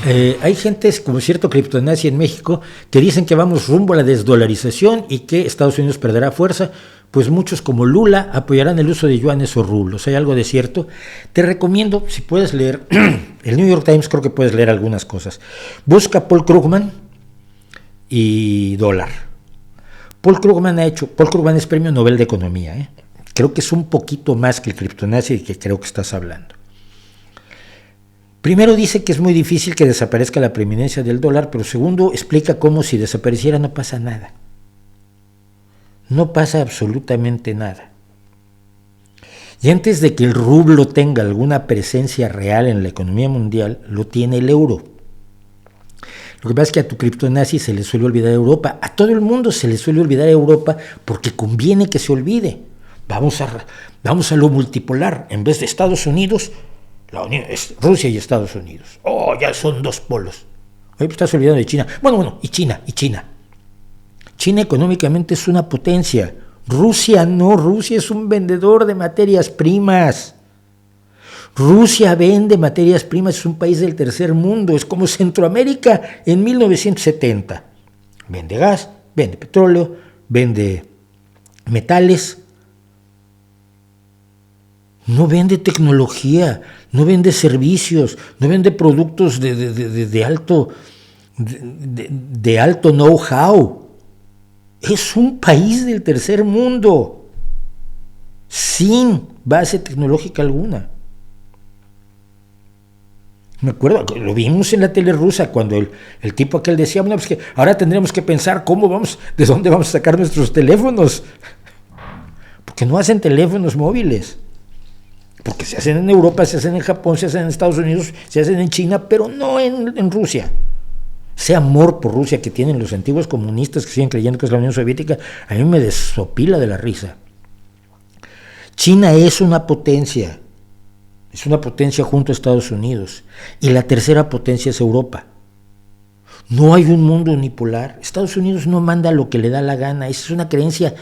Hay gentes como cierto criptonazi en México que dicen que vamos rumbo a la desdolarización y que Estados Unidos perderá fuerza, pues muchos como Lula apoyarán el uso de yuanes o rublos. ¿Hay algo de cierto? Te recomiendo, si puedes leer, el New York Times, creo que puedes leer algunas cosas. Busca Paul Krugman y dólar. Paul Krugman es premio Nobel de Economía, ¿eh? Creo que es un poquito más que el criptonazi que creo que estás hablando. Primero dice que es muy difícil que desaparezca la preeminencia del dólar, pero segundo explica cómo si desapareciera no pasa nada. No pasa absolutamente nada. Y antes de que el rublo tenga alguna presencia real en la economía mundial, lo tiene el euro. Lo que pasa es que a tu criptonazi se le suele olvidar Europa, a todo el mundo se le suele olvidar Europa porque conviene que se olvide. Vamos a lo multipolar, en vez de Estados Unidos, la Unión es Rusia y Estados Unidos. Oh, ya son dos polos. Hoy estás olvidando de China. Bueno, y China. China económicamente es una potencia. Rusia no, Rusia es un vendedor de materias primas. Rusia vende materias primas, es un país del tercer mundo, es como Centroamérica en 1970. Vende gas, vende petróleo, vende metales. No vende tecnología, no vende servicios, no vende productos de alto know-how. Es un país del tercer mundo, sin base tecnológica alguna. Me acuerdo, lo vimos en la tele rusa cuando el tipo aquel decía, bueno, pues que ahora tendremos que pensar de dónde vamos a sacar nuestros teléfonos, porque no hacen teléfonos móviles. Porque se hacen en Europa, se hacen en Japón, se hacen en Estados Unidos, se hacen en China, pero no en Rusia. Ese amor por Rusia que tienen los antiguos comunistas que siguen creyendo que es la Unión Soviética, a mí me desopila de la risa. China es una potencia junto a Estados Unidos, y la tercera potencia es Europa. No hay un mundo unipolar. Estados Unidos no manda lo que le da la gana, esa es una creencia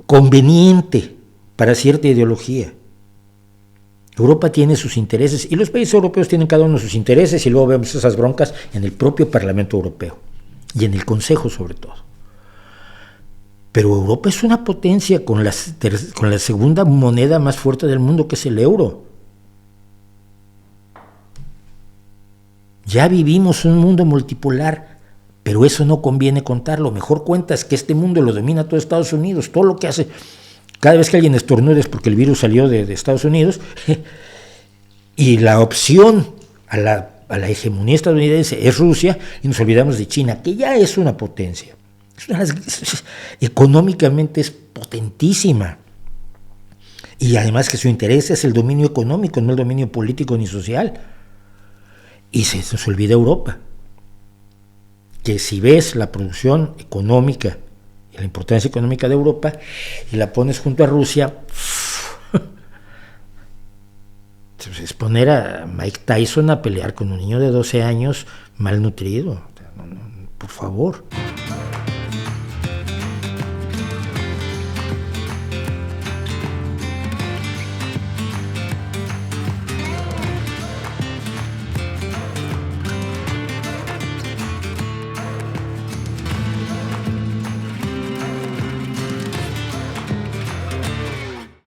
conveniente para cierta ideología. Europa tiene sus intereses y los países europeos tienen cada uno sus intereses, y luego vemos esas broncas en el propio Parlamento Europeo y en el Consejo sobre todo. Pero Europa es una potencia con la segunda moneda más fuerte del mundo, que es el euro. Ya vivimos un mundo multipolar, pero eso no conviene contarlo. Mejor cuentas que este mundo lo domina todo Estados Unidos, todo lo que hace. Cada vez que alguien estornuda es porque el virus salió de Estados Unidos, y la opción a la hegemonía estadounidense es Rusia, y nos olvidamos de China, que ya es una potencia. Económicamente es potentísima. Y además que su interés es el dominio económico, no el dominio político ni social. Y se nos olvida Europa, que si ves la producción económica, la importancia económica de Europa, y la pones junto a Rusia, es poner a Mike Tyson a pelear con un niño de 12 años malnutrido. Por favor.